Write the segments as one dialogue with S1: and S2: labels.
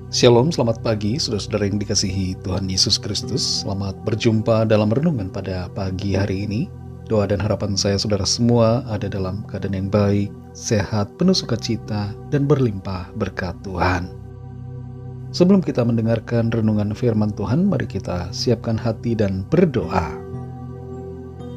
S1: Shalom, selamat pagi saudara-saudara yang dikasihi Tuhan Yesus Kristus. Selamat berjumpa dalam renungan pada pagi hari ini. Doa dan harapan saya saudara semua ada dalam keadaan yang baik, sehat, penuh sukacita, dan berlimpah berkat Tuhan. Sebelum kita mendengarkan renungan firman Tuhan, mari kita siapkan hati dan berdoa.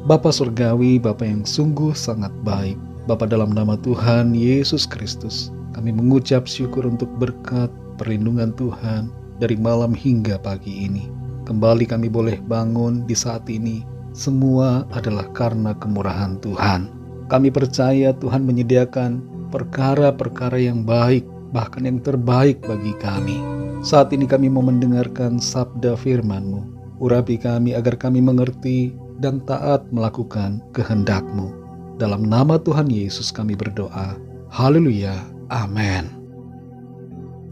S1: Bapa Surgawi, Bapa yang sungguh sangat baik, Bapa dalam nama Tuhan Yesus Kristus, kami mengucap syukur untuk berkat perlindungan Tuhan dari malam hingga pagi ini. Kembali kami boleh bangun di saat ini, semua adalah karena kemurahan Tuhan. Kami percaya Tuhan menyediakan perkara-perkara yang baik, bahkan yang terbaik bagi kami. Saat ini kami mau mendengarkan sabda firman-Mu. Urapi kami agar kami mengerti dan taat melakukan kehendak-Mu. Dalam nama Tuhan Yesus kami berdoa. Haleluya. Amin.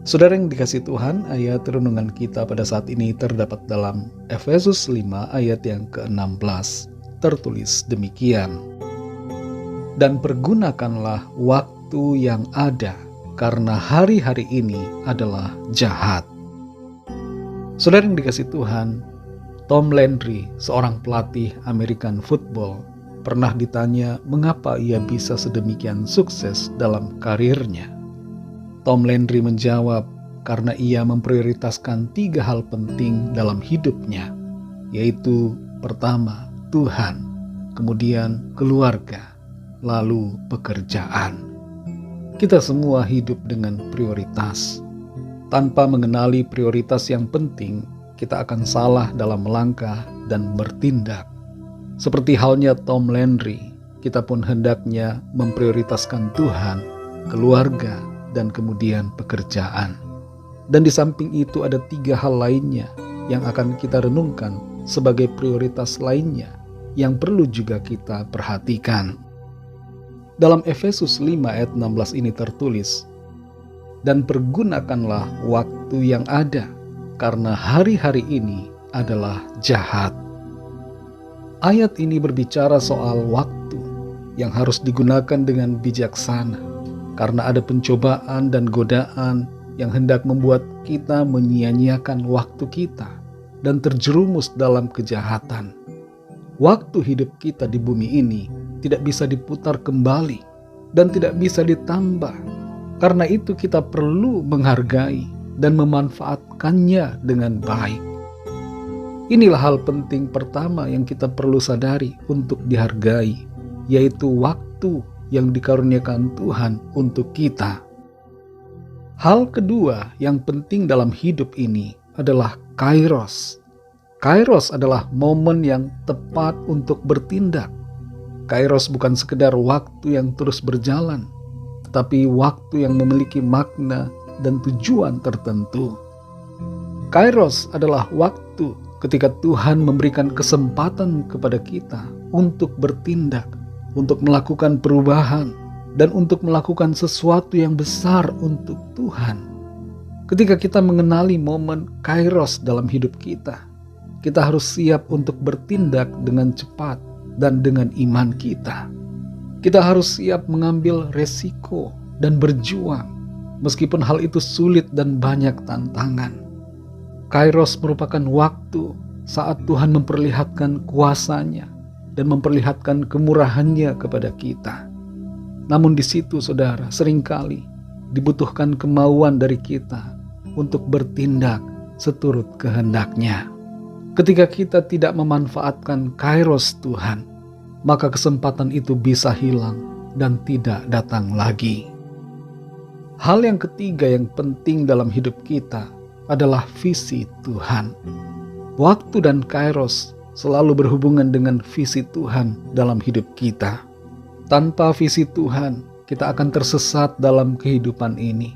S1: Saudara yang dikasihi Tuhan, ayat renungan kita pada saat ini terdapat dalam Efesus 5 ayat yang ke-16. Tertulis demikian. Dan pergunakanlah waktu yang ada, karena hari-hari ini adalah jahat. Saudara yang dikasihi Tuhan, Tom Landry, seorang pelatih American football, pernah ditanya mengapa ia bisa sedemikian sukses dalam karirnya. Tom Landry menjawab, karena ia memprioritaskan 3 hal penting dalam hidupnya, yaitu pertama, Tuhan, kemudian keluarga, lalu pekerjaan. Kita semua hidup dengan prioritas. Tanpa mengenali prioritas yang penting, kita akan salah dalam melangkah dan bertindak. Seperti halnya Tom Landry, kita pun hendaknya memprioritaskan Tuhan, keluarga, dan kemudian pekerjaan. Dan di samping itu ada 3 hal lainnya yang akan kita renungkan sebagai prioritas lainnya yang perlu juga kita perhatikan. Dalam Efesus 5 ayat 16 ini tertulis, dan pergunakanlah waktu yang ada, karena hari-hari ini adalah jahat. Ayat ini berbicara soal waktu yang harus digunakan dengan bijaksana, karena ada pencobaan dan godaan yang hendak membuat kita menyia-nyiakan waktu kita dan terjerumus dalam kejahatan. Waktu hidup kita di bumi ini tidak bisa diputar kembali dan tidak bisa ditambah. Karena itu kita perlu menghargai dan memanfaatkannya dengan baik. Inilah hal penting pertama yang kita perlu sadari untuk dihargai, yaitu waktu yang dikaruniakan Tuhan untuk kita. Hal kedua yang penting dalam hidup ini adalah kairos. Kairos adalah momen yang tepat untuk bertindak. Kairos bukan sekedar waktu yang terus berjalan, tetapi waktu yang memiliki makna dan tujuan tertentu. Kairos adalah waktu ketika Tuhan memberikan kesempatan kepada kita untuk bertindak, untuk melakukan perubahan, dan untuk melakukan sesuatu yang besar untuk Tuhan. Ketika kita mengenali momen kairos dalam hidup kita harus siap untuk bertindak dengan cepat dan dengan iman kita. Kita harus siap mengambil resiko dan berjuang, meskipun hal itu sulit dan banyak tantangan. Kairos merupakan waktu saat Tuhan memperlihatkan kuasa-Nya dan memperlihatkan kemurahannya kepada kita. Namun di situ saudara, seringkali dibutuhkan kemauan dari kita untuk bertindak seturut kehendak-Nya. Ketika kita tidak memanfaatkan kairos Tuhan, maka kesempatan itu bisa hilang dan tidak datang lagi. Hal yang ketiga yang penting dalam hidup kita adalah visi Tuhan. Waktu dan kairos selalu berhubungan dengan visi Tuhan dalam hidup kita. Tanpa visi Tuhan, kita akan tersesat dalam kehidupan ini.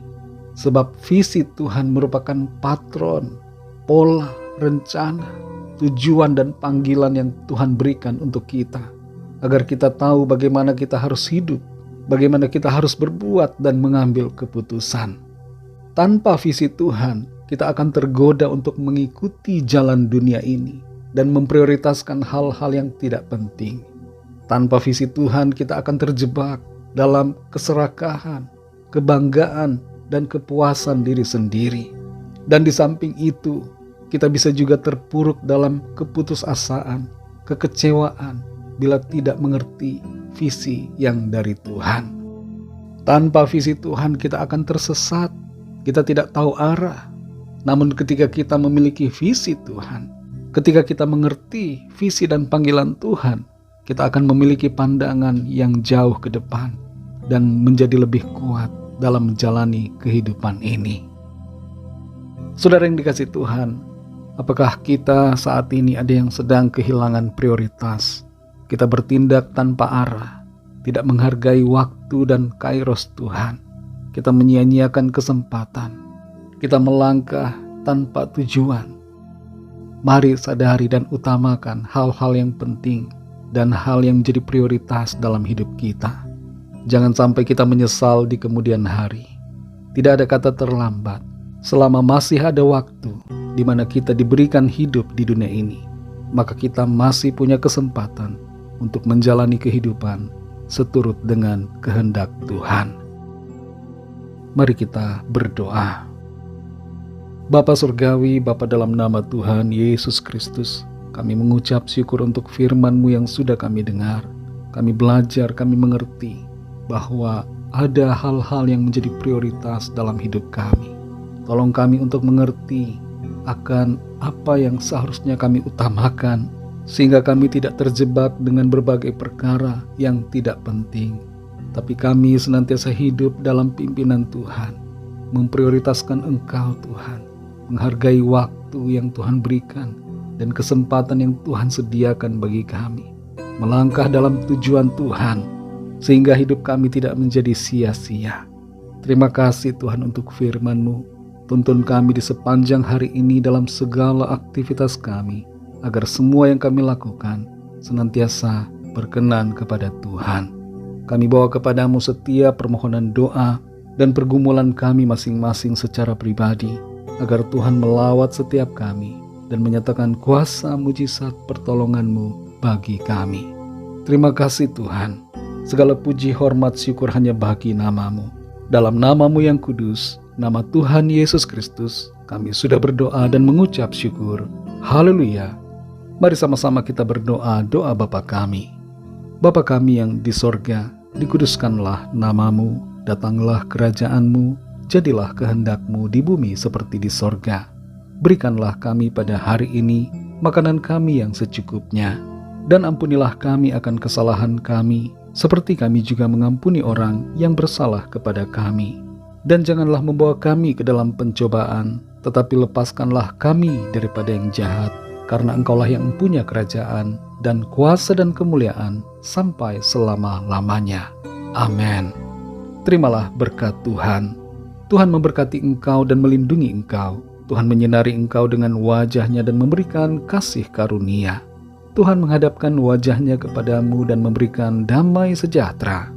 S1: Sebab visi Tuhan merupakan patron, pola, rencana, tujuan dan panggilan yang Tuhan berikan untuk kita. Agar kita tahu bagaimana kita harus hidup, bagaimana kita harus berbuat dan mengambil keputusan. Tanpa visi Tuhan, kita akan tergoda untuk mengikuti jalan dunia ini dan memprioritaskan hal-hal yang tidak penting. Tanpa visi Tuhan, kita akan terjebak dalam keserakahan, kebanggaan, dan kepuasan diri sendiri. Dan di samping itu, kita bisa juga terpuruk dalam keputusasaan, kekecewaan bila tidak mengerti visi yang dari Tuhan. Tanpa visi Tuhan kita akan tersesat, kita tidak tahu arah. Namun ketika kita memiliki visi Tuhan, ketika kita mengerti visi dan panggilan Tuhan, kita akan memiliki pandangan yang jauh ke depan dan menjadi lebih kuat dalam menjalani kehidupan ini. Saudara yang dikasihi Tuhan, apakah kita saat ini ada yang sedang kehilangan prioritas? Kita bertindak tanpa arah, tidak menghargai waktu dan kairos Tuhan. Kita menyia-nyiakan kesempatan. Kita melangkah tanpa tujuan. Mari sadari dan utamakan hal-hal yang penting dan hal yang menjadi prioritas dalam hidup kita. Jangan sampai kita menyesal di kemudian hari. Tidak ada kata terlambat. Selama masih ada waktu di mana kita diberikan hidup di dunia ini, maka kita masih punya kesempatan untuk menjalani kehidupan seturut dengan kehendak Tuhan. Mari kita berdoa. Bapa Surgawi, Bapa dalam nama Tuhan Yesus Kristus, kami mengucap syukur untuk firman-Mu yang sudah kami dengar. Kami belajar, kami mengerti bahwa ada hal-hal yang menjadi prioritas dalam hidup kami. Tolong kami untuk mengerti akan apa yang seharusnya kami utamakan, sehingga kami tidak terjebak dengan berbagai perkara yang tidak penting. Tapi kami senantiasa hidup dalam pimpinan Tuhan, memprioritaskan Engkau Tuhan, menghargai waktu yang Tuhan berikan dan kesempatan yang Tuhan sediakan bagi kami, melangkah dalam tujuan Tuhan, sehingga hidup kami tidak menjadi sia-sia. Terima kasih Tuhan untuk firman-Mu. Tuntun kami di sepanjang hari ini dalam segala aktivitas kami, agar semua yang kami lakukan senantiasa berkenan kepada Tuhan. Kami bawa kepadamu setiap permohonan doa dan pergumulan kami masing-masing secara pribadi, agar Tuhan melawat setiap kami dan menyatakan kuasa mujizat pertolongan-Mu bagi kami. Terima kasih Tuhan. Segala puji, hormat, syukur hanya bagi nama-Mu. Dalam nama-Mu yang kudus, nama Tuhan Yesus Kristus, kami sudah berdoa dan mengucap syukur. Haleluya. Mari sama-sama kita berdoa doa Bapa kami. Bapa kami yang di sorga, dikuduskanlah nama-Mu, datanglah kerajaan-Mu, jadilah kehendak-Mu di bumi seperti di sorga. Berikanlah kami pada hari ini makanan kami yang secukupnya, dan ampunilah kami akan kesalahan kami, seperti kami juga mengampuni orang yang bersalah kepada kami. Dan janganlah membawa kami ke dalam pencobaan, tetapi lepaskanlah kami daripada yang jahat, karena Engkaulah yang mempunyai kerajaan dan kuasa dan kemuliaan sampai selama-lamanya. Amin. Terimalah berkat Tuhan. Tuhan memberkati engkau dan melindungi engkau. Tuhan menyinari engkau dengan wajah-Nya dan memberikan kasih karunia. Tuhan menghadapkan wajah-Nya kepadamu dan memberikan damai sejahtera.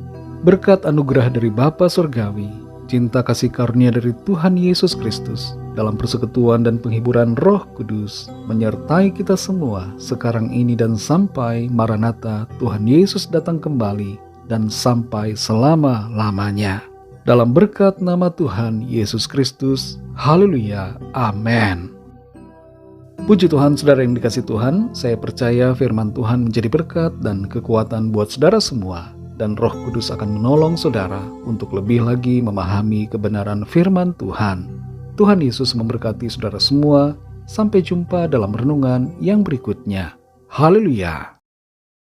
S1: Berkat anugerah dari Bapa Surgawi, cinta kasih karunia dari Tuhan Yesus Kristus, dalam persekutuan dan penghiburan Roh Kudus, menyertai kita semua sekarang ini dan sampai Maranatha Tuhan Yesus datang kembali dan sampai selama-lamanya. Dalam berkat nama Tuhan Yesus Kristus. Haleluya. Amin. Puji Tuhan, saudara yang dikasihi Tuhan. Saya percaya firman Tuhan menjadi berkat dan kekuatan buat saudara semua. Dan Roh Kudus akan menolong saudara untuk lebih lagi memahami kebenaran firman Tuhan. Tuhan Yesus memberkati saudara semua. Sampai jumpa dalam renungan yang berikutnya. Haleluya.